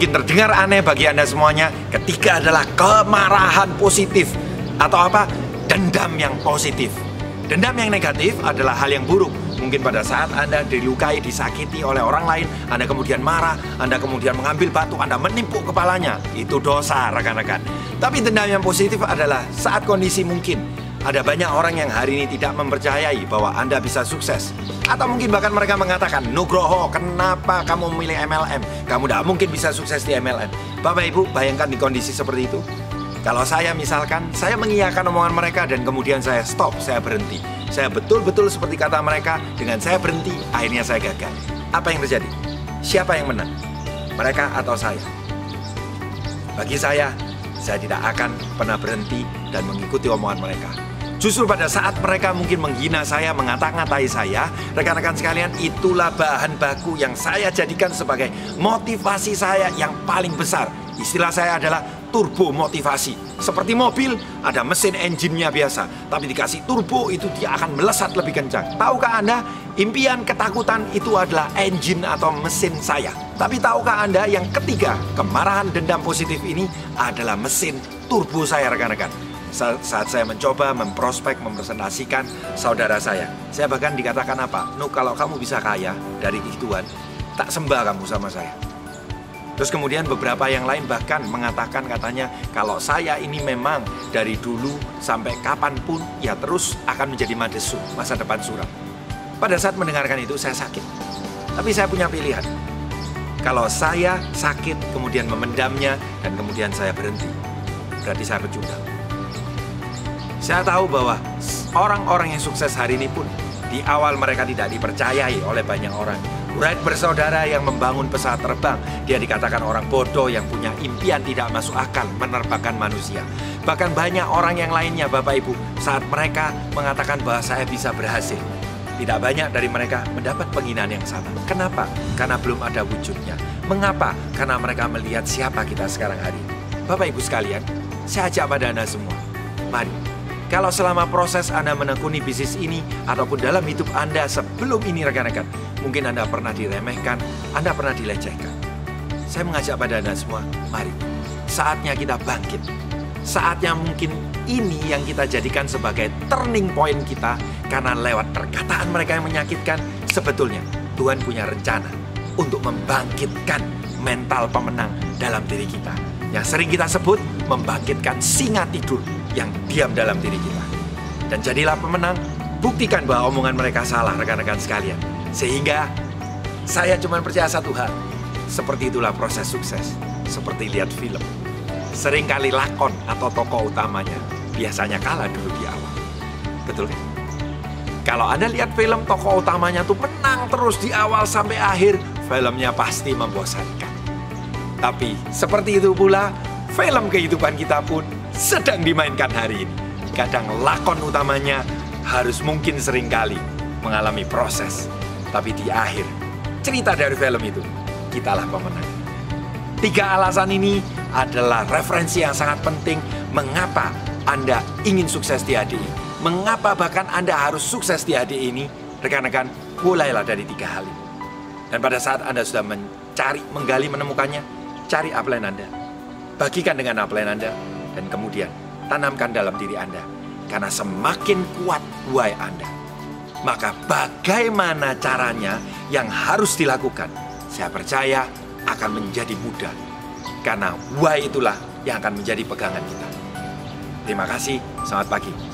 mungkin terdengar aneh bagi Anda semuanya. Ketiga adalah kemarahan positif. Atau apa? Dendam yang positif. Dendam yang negatif adalah hal yang buruk. Mungkin pada saat Anda dilukai, disakiti oleh orang lain, Anda kemudian marah, Anda kemudian mengambil batu, Anda menimpuk kepalanya. Itu dosa, rekan-rekan. Tapi dendam yang positif adalah saat kondisi mungkin. Ada banyak orang yang hari ini tidak mempercayai bahwa Anda bisa sukses. Atau mungkin bahkan mereka mengatakan, Nugroho, kenapa kamu memilih MLM? Kamu tidak mungkin bisa sukses di MLM. Bapak Ibu, bayangkan di kondisi seperti itu. Kalau saya misalkan, saya mengiyakan omongan mereka dan kemudian saya stop, saya berhenti. Saya betul-betul seperti kata mereka, dengan saya berhenti, akhirnya saya gagal. Apa yang terjadi? Siapa yang menang? Mereka atau saya? Bagi saya tidak akan pernah berhenti dan mengikuti omongan mereka. Justru pada saat mereka mungkin menghina saya, ngata-ngatai saya, rekan-rekan sekalian, itulah bahan baku yang saya jadikan sebagai motivasi saya yang paling besar. Istilah saya adalah turbo motivasi. Seperti mobil, ada mesin engine-nya biasa, tapi dikasih turbo itu dia akan melesat lebih kencang. Tahukah Anda, impian ketakutan itu adalah engine atau mesin saya. Tapi tahukah Anda yang ketiga, kemarahan dendam positif ini adalah mesin turbo saya, rekan-rekan. Saat saya mencoba memprospek, mempresentasikan saudara saya bahkan dikatakan apa? Nuk, kalau kamu bisa kaya dari Tuhan, tak sembah kamu sama saya. Terus kemudian beberapa yang lain bahkan mengatakan katanya, kalau saya ini memang dari dulu sampai kapanpun ya terus akan menjadi madesu, masa depan suram. Pada saat mendengarkan itu saya sakit. Tapi saya punya pilihan. Kalau saya sakit kemudian memendamnya dan kemudian saya berhenti, berarti saya pecundang. Saya tahu bahwa orang-orang yang sukses hari ini pun di awal mereka tidak dipercayai oleh banyak orang. Wright bersaudara yang membangun pesawat terbang, dia dikatakan orang bodoh yang punya impian tidak masuk akal menerbangkan manusia. Bahkan banyak orang yang lainnya, Bapak Ibu, saat mereka mengatakan bahwa saya bisa berhasil, tidak banyak dari mereka mendapat penghinaan yang sama. Kenapa? Karena belum ada wujudnya. Mengapa? Karena mereka melihat siapa kita sekarang hari ini. Bapak Ibu sekalian, saya ajak pada Anda semua, mari. Kalau selama proses Anda menekuni bisnis ini ataupun dalam hidup Anda sebelum ini, rekan-rekan, mungkin Anda pernah diremehkan, Anda pernah dilecehkan. Saya mengajak pada Anda semua, mari. Saatnya kita bangkit. Saatnya mungkin ini yang kita jadikan sebagai turning point kita. Karena lewat perkataan mereka yang menyakitkan, sebetulnya Tuhan punya rencana untuk membangkitkan mental pemenang dalam diri kita. Yang sering kita sebut, membangkitkan singa tidur yang diam dalam diri kita. Dan jadilah pemenang, buktikan bahwa omongan mereka salah, rekan-rekan sekalian. Sehingga saya cuma percaya satu hal, seperti itulah proses sukses. Seperti lihat film, seringkali lakon atau tokoh utamanya biasanya kalah dulu di awal. Betul kan? Kalau Anda lihat film, tokoh utamanya tuh menang terus di awal sampai akhir, filmnya pasti membosankan. Tapi seperti itu pula, film kehidupan kita pun sedang dimainkan hari ini. Kadang lakon utamanya harus mungkin seringkali mengalami proses. Tapi di akhir cerita dari film itu, kitalah pemenang. 3 alasan ini adalah referensi yang sangat penting mengapa Anda ingin sukses di HDI. Mengapa bahkan Anda harus sukses di HDI ini, rekan-rekan, mulailah dari 3 hal ini. Dan pada saat Anda sudah mencari, menggali, menemukannya, cari upline Anda. Bagikan dengan upline Anda. Dan kemudian tanamkan dalam diri Anda. Karena semakin kuat why Anda, maka bagaimana caranya yang harus dilakukan, saya percaya akan menjadi mudah. Karena why itulah yang akan menjadi pegangan kita. Terima kasih, selamat pagi.